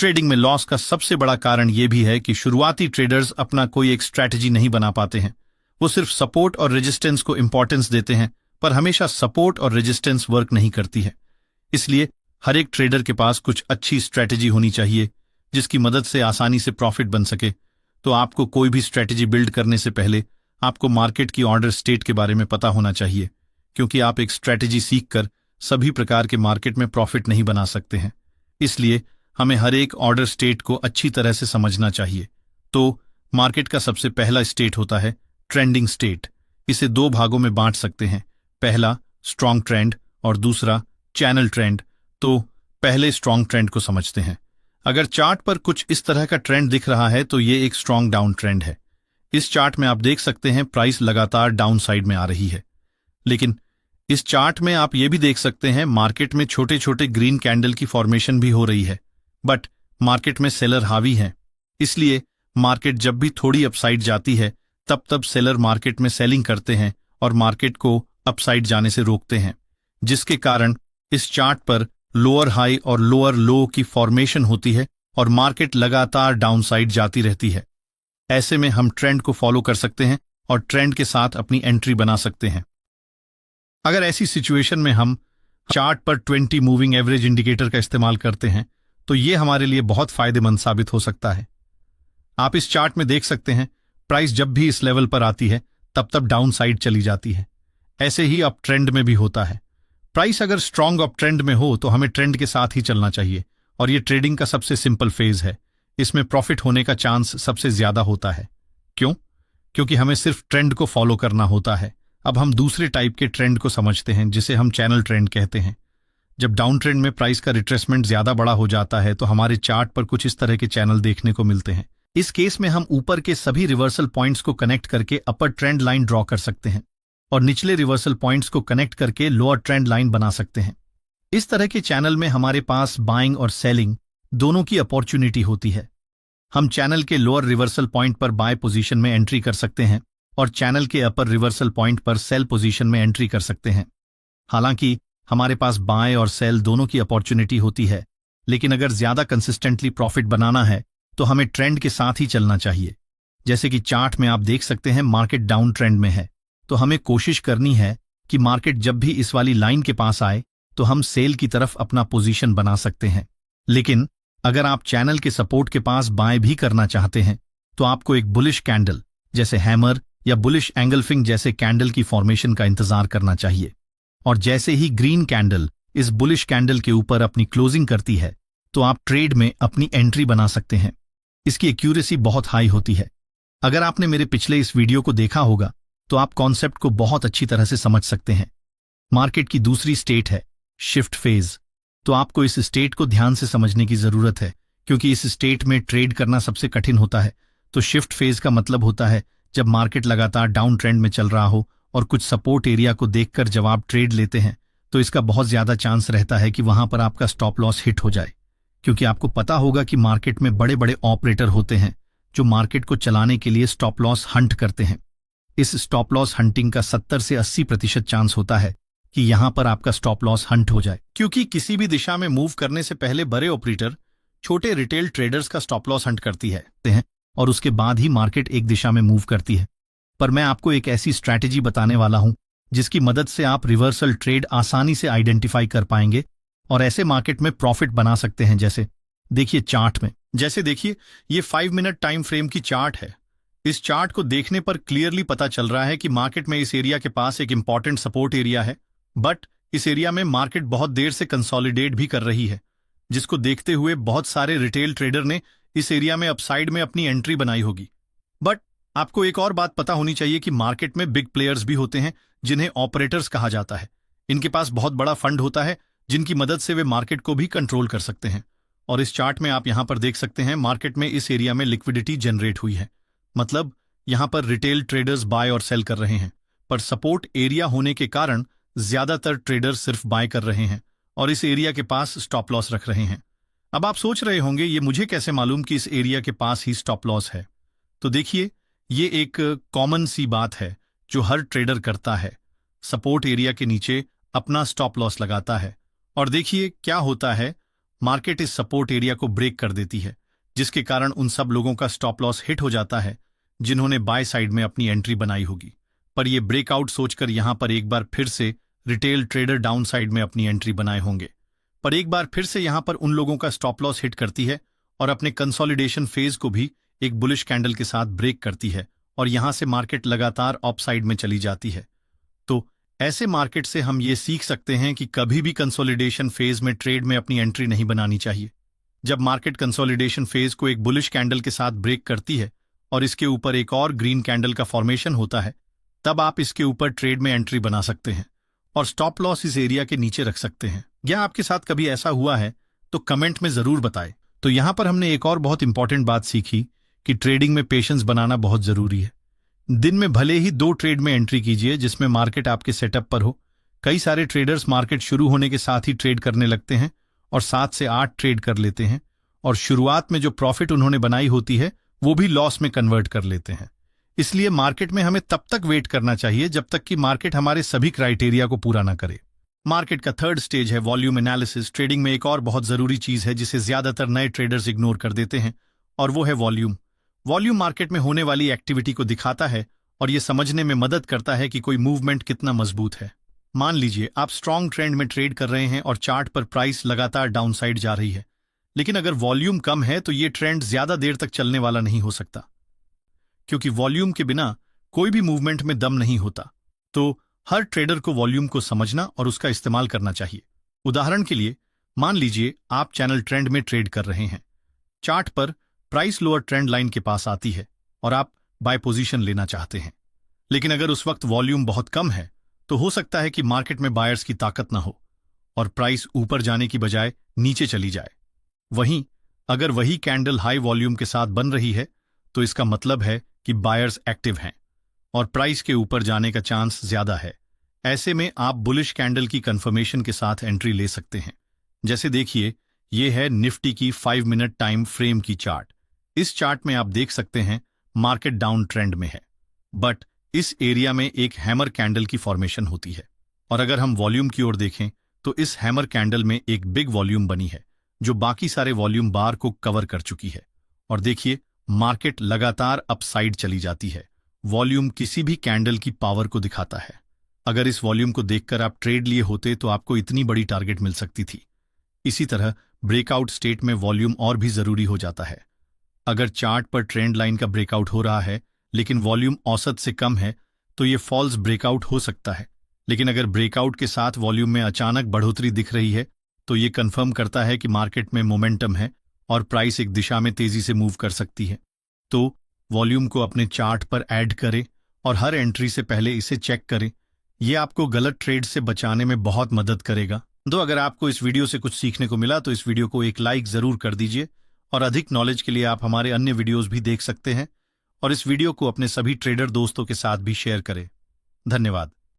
Trading में loss का सबसे बड़ा कारण यह भी है कि शुरुआती ट्रेडर्स अपना कोई एक स्ट्रैटेजी नहीं बना पाते हैं। वो सिर्फ सपोर्ट और रेजिस्टेंस को इंपॉर्टेंस देते हैं, पर हमेशा सपोर्ट और रेजिस्टेंस वर्क नहीं करती है। इसलिए हर एक ट्रेडर के पास कुछ अच्छी स्ट्रैटेजी होनी चाहिए जिसकी मदद से आसानी से प्रॉफिट बन सके। तो आपको कोई भी स्ट्रैटेजी बिल्ड करने से पहले आपको मार्केट की ऑर्डर स्टेट के बारे में पता होना चाहिए, क्योंकि आप एक स्ट्रैटेजी सीखकर सभी प्रकार के मार्केट में प्रॉफिट नहीं बना सकते हैं। इसलिए हमें हर एक ऑर्डर स्टेट को अच्छी तरह से समझना चाहिए। तो मार्केट का सबसे पहला स्टेट होता है ट्रेंडिंग स्टेट। इसे दो भागों में बांट सकते हैं, पहला स्ट्रॉन्ग ट्रेंड और दूसरा चैनल ट्रेंड। तो पहले स्ट्रॉन्ग ट्रेंड को समझते हैं। अगर चार्ट पर कुछ इस तरह का ट्रेंड दिख रहा है तो ये एक स्ट्रॉन्ग डाउन ट्रेंड है। इस चार्ट में आप देख सकते हैं प्राइस लगातार डाउन साइड में आ रही है। लेकिन इस चार्ट में आप ये भी देख सकते हैं मार्केट में छोटे छोटे ग्रीन कैंडल की फॉर्मेशन भी हो रही है, बट मार्केट में सेलर हावी हैं। इसलिए मार्केट जब भी थोड़ी अपसाइड जाती है तब सेलर मार्केट में सेलिंग करते हैं और मार्केट को अपसाइड जाने से रोकते हैं, जिसके कारण इस चार्ट पर लोअर हाई और लोअर लो की फॉर्मेशन होती है और मार्केट लगातार डाउन साइड जाती रहती है। ऐसे में हम ट्रेंड को फॉलो कर सकते हैं और ट्रेंड के साथ अपनी एंट्री बना सकते हैं। अगर ऐसी सिचुएशन में हम चार्ट पर 20 मूविंग एवरेज इंडिकेटर का इस्तेमाल करते हैं तो ये हमारे लिए बहुत फायदेमंद साबित हो सकता है। आप इस चार्ट में देख सकते हैं प्राइस जब भी इस लेवल पर आती है तब डाउन साइड चली जाती है। ऐसे ही अप ट्रेंड में भी होता है। प्राइस अगर स्ट्रांग अप ट्रेंड में हो तो हमें ट्रेंड के साथ ही चलना चाहिए, और ये ट्रेडिंग का सबसे सिंपल फेज है। इसमें प्रॉफिट होने का चांस सबसे ज्यादा होता है। क्यों? क्योंकि हमें सिर्फ ट्रेंड को फॉलो करना होता है। अब हम दूसरे टाइप के ट्रेंड को समझते हैं जिसे हम चैनल ट्रेंड कहते हैं। जब डाउन ट्रेंड में प्राइस का रिट्रेसमेंट ज्यादा बड़ा हो जाता है तो हमारे चार्ट पर कुछ इस तरह के चैनल देखने को मिलते हैं। इस केस में हम ऊपर के सभी रिवर्सल पॉइंट्स को कनेक्ट करके अपर ट्रेंड लाइन ड्रॉ कर सकते हैं और निचले रिवर्सल पॉइंट्स को कनेक्ट करके लोअर ट्रेंड लाइन बना सकते हैं। इस तरह के चैनल में हमारे पास बाइंग और सेलिंग दोनों की अपॉर्चुनिटी होती है। हम चैनल के लोअर रिवर्सल पॉइंट पर बाय पोजीशन में एंट्री कर सकते हैं और चैनल के अपर रिवर्सल पॉइंट पर सेल पोजीशन में एंट्री कर सकते हैं। हालांकि हमारे पास बाय और सेल दोनों की अपॉर्चुनिटी होती है, लेकिन अगर ज्यादा कंसिस्टेंटली प्रॉफिट बनाना है तो हमें ट्रेंड के साथ ही चलना चाहिए। जैसे कि चार्ट में आप देख सकते हैं मार्केट डाउन ट्रेंड में है, तो हमें कोशिश करनी है कि मार्केट जब भी इस वाली लाइन के पास आए तो हम सेल की तरफ अपना पोजीशन बना सकते हैं। लेकिन अगर आप चैनल के सपोर्ट के पास बाय भी करना चाहते हैं तो आपको एक बुलिश कैंडल जैसे हैमर या बुलिश एंगल्फिंग जैसे कैंडल की फॉर्मेशन का इंतजार करना चाहिए। और जैसे ही ग्रीन कैंडल इस बुलिश कैंडल के ऊपर अपनी क्लोजिंग करती है तो आप ट्रेड में अपनी एंट्री बना सकते हैं। इसकी एक्यूरेसी बहुत हाई होती है। अगर आपने मेरे पिछले इस वीडियो को देखा होगा तो आप कॉन्सेप्ट को बहुत अच्छी तरह से समझ सकते हैं। मार्केट की दूसरी स्टेट है शिफ्ट फेज। तो आपको इस स्टेट को ध्यान से समझने की जरूरत है, क्योंकि इस स्टेट में ट्रेड करना सबसे कठिन होता है। तो शिफ्ट फेज का मतलब होता है जब मार्केट लगातार डाउन ट्रेंड में चल रहा हो और कुछ सपोर्ट एरिया को देखकर जब आप ट्रेड लेते हैं तो इसका बहुत ज्यादा चांस रहता है कि वहां पर आपका स्टॉप लॉस हिट हो जाए, क्योंकि आपको पता होगा कि मार्केट में बड़े बड़े ऑपरेटर होते हैं जो मार्केट को चलाने के लिए स्टॉप लॉस हंट करते हैं। इस स्टॉप लॉस हंटिंग का 70 से 80% चांस होता है कि यहां पर आपका स्टॉप लॉस हंट हो जाए, क्योंकि किसी भी दिशा में मूव करने से पहले बड़े ऑपरेटर छोटे रिटेल ट्रेडर्स का स्टॉप लॉस हंट करती है और उसके बाद ही मार्केट एक दिशा में मूव करती है। पर मैं आपको एक ऐसी स्ट्रैटेजी बताने वाला हूं जिसकी मदद से आप रिवर्सल ट्रेड आसानी से आइडेंटिफाई कर पाएंगे और ऐसे मार्केट में प्रॉफिट बना सकते हैं। जैसे देखिए चार्ट में, जैसे देखिए ये 5 मिनट टाइम फ्रेम की चार्ट है। इस चार्ट को देखने पर क्लियरली पता चल रहा है कि मार्केट में इस एरिया के पास एक इंपॉर्टेंट सपोर्ट एरिया है, बट इस एरिया में मार्केट बहुत देर से कंसोलिडेट भी कर रही है, जिसको देखते हुए बहुत सारे रिटेल ट्रेडर ने इस एरिया में अपसाइड में अपनी एंट्री बनाई होगी। बट आपको एक और बात पता होनी चाहिए कि मार्केट में बिग प्लेयर्स भी होते हैं जिन्हें ऑपरेटर्स कहा जाता है। इनके पास बहुत बड़ा फंड होता है जिनकी मदद से वे मार्केट को भी कंट्रोल कर सकते हैं। और इस चार्ट में आप यहां पर देख सकते हैं मार्केट में इस एरिया में लिक्विडिटी जनरेट हुई है, मतलब यहां पर रिटेल ट्रेडर्स बाय और सेल कर रहे हैं, पर सपोर्ट एरिया होने के कारण ज्यादातर ट्रेडर्स सिर्फ बाय कर रहे हैं और इस एरिया के पास स्टॉप लॉस रख रहे हैं। अब आप सोच रहे होंगे ये मुझे कैसे मालूम कि इस एरिया के पास ही स्टॉप लॉस है? तो देखिए ये एक कॉमन सी बात है जो हर ट्रेडर करता है। सपोर्ट एरिया के नीचे अपना स्टॉप लॉस लगाता है और देखिए क्या होता है, मार्केट इस सपोर्ट एरिया को ब्रेक कर देती है, जिसके कारण उन सब लोगों का स्टॉप लॉस हिट हो जाता है जिन्होंने बाय साइड में अपनी एंट्री बनाई होगी। पर यह ब्रेकआउट सोचकर यहां पर एक बार फिर से रिटेल ट्रेडर डाउन साइड में अपनी एंट्री बनाए होंगे। पर एक बार फिर से यहां पर उन लोगों का स्टॉप लॉस हिट करती है और अपने कंसोलिडेशन फेज को भी एक बुलिश कैंडल के साथ ब्रेक करती है और यहां से मार्केट लगातार अप साइड में चली जाती है। तो ऐसे मार्केट से हम ये सीख सकते हैं कि कभी भी कंसोलिडेशन फेज में ट्रेड में अपनी एंट्री नहीं बनानी चाहिए। जब मार्केट कंसोलिडेशन फेज को एक बुलिश कैंडल के साथ ब्रेक करती है और इसके ऊपर एक और ग्रीन कैंडल का फॉर्मेशन होता है, तब आप इसके ऊपर ट्रेड में एंट्री बना सकते हैं और स्टॉप लॉस इस एरिया के नीचे रख सकते हैं। या आपके साथ कभी ऐसा हुआ है तो कमेंट में जरूर बताएं। तो यहां पर हमने एक और बहुत इंपॉर्टेंट बात सीखी कि ट्रेडिंग में पेशेंस बनाना बहुत जरूरी है। दिन में भले ही 2 ट्रेड में एंट्री कीजिए जिसमें मार्केट आपके सेटअप पर हो। कई सारे ट्रेडर्स मार्केट शुरू होने के साथ ही ट्रेड करने लगते हैं और 7 से 8 ट्रेड कर लेते हैं और शुरुआत में जो प्रॉफिट उन्होंने बनाई होती है वो भी लॉस में कन्वर्ट कर लेते हैं। इसलिए मार्केट में हमें तब तक वेट करना चाहिए जब तक कि मार्केट हमारे सभी क्राइटेरिया को पूरा ना करे। मार्केट का थर्ड स्टेज है वॉल्यूम एनालिसिस। ट्रेडिंग में एक और बहुत जरूरी चीज है जिसे ज्यादातर नए ट्रेडर्स इग्नोर कर देते हैं और वो है वॉल्यूम। वॉल्यूम मार्केट में होने वाली एक्टिविटी को दिखाता है और यह समझने में मदद करता है कि कोई मूवमेंट कितना मजबूत है। मान लीजिए आप स्ट्रॉन्ग ट्रेंड में ट्रेड कर रहे हैं और चार्ट पर प्राइस लगातार डाउनसाइड जा रही है, लेकिन अगर वॉल्यूम कम है तो ये ट्रेंड ज्यादा देर तक चलने वाला नहीं हो सकता, क्योंकि वॉल्यूम के बिना कोई भी मूवमेंट में दम नहीं होता। तो हर ट्रेडर को वॉल्यूम को समझना और उसका इस्तेमाल करना चाहिए। उदाहरण के लिए मान लीजिए आप चैनल ट्रेंड में ट्रेड कर रहे हैं। चार्ट पर प्राइस लोअर ट्रेंड लाइन के पास आती है और आप बाय पोजीशन लेना चाहते हैं, लेकिन अगर उस वक्त वॉल्यूम बहुत कम है तो हो सकता है कि मार्केट में बायर्स की ताकत ना हो और प्राइस ऊपर जाने की बजाय नीचे चली जाए। वहीं अगर वही कैंडल हाई वॉल्यूम के साथ बन रही है तो इसका मतलब है कि बायर्स एक्टिव हैं और प्राइस के ऊपर जाने का चांस ज्यादा है। ऐसे में आप बुलिश कैंडल की कंफर्मेशन के साथ एंट्री ले सकते हैं। जैसे देखिए, यह है निफ्टी की 5 मिनट टाइम फ्रेम की चार्ट। इस चार्ट में आप देख सकते हैं मार्केट डाउन ट्रेंड में है, बट इस एरिया में एक हैमर कैंडल की फॉर्मेशन होती है। और अगर हम वॉल्यूम की ओर देखें तो इस हैमर कैंडल में एक बिग वॉल्यूम बनी है जो बाकी सारे वॉल्यूम बार को कवर कर चुकी है। और देखिए, मार्केट लगातार अपसाइड चली जाती है। वॉल्यूम किसी भी कैंडल की पावर को दिखाता है। अगर इस वॉल्यूम को देखकर आप ट्रेड लिए होते तो आपको इतनी बड़ी टारगेट मिल सकती थी। इसी तरह ब्रेकआउट स्टेट में वॉल्यूम और भी जरूरी हो जाता है। अगर चार्ट पर ट्रेंड लाइन का ब्रेकआउट हो रहा है लेकिन वॉल्यूम औसत से कम है तो ये फॉल्स ब्रेकआउट हो सकता है। लेकिन अगर ब्रेकआउट के साथ वॉल्यूम में अचानक बढ़ोतरी दिख रही है तो ये कंफर्म करता है कि मार्केट में मोमेंटम है और प्राइस एक दिशा में तेजी से मूव कर सकती है। तो वॉल्यूम को अपने चार्ट पर ऐड करें और हर एंट्री से पहले इसे चेक करें। यह आपको गलत ट्रेड से बचाने में बहुत मदद करेगा। तो अगर आपको इस वीडियो से कुछ सीखने को मिला तो इस वीडियो को एक लाइक जरूर कर दीजिए और अधिक नॉलेज के लिए आप हमारे अन्य वीडियोस भी देख सकते हैं और इस वीडियो को अपने सभी ट्रेडर दोस्तों के साथ भी शेयर करें। धन्यवाद।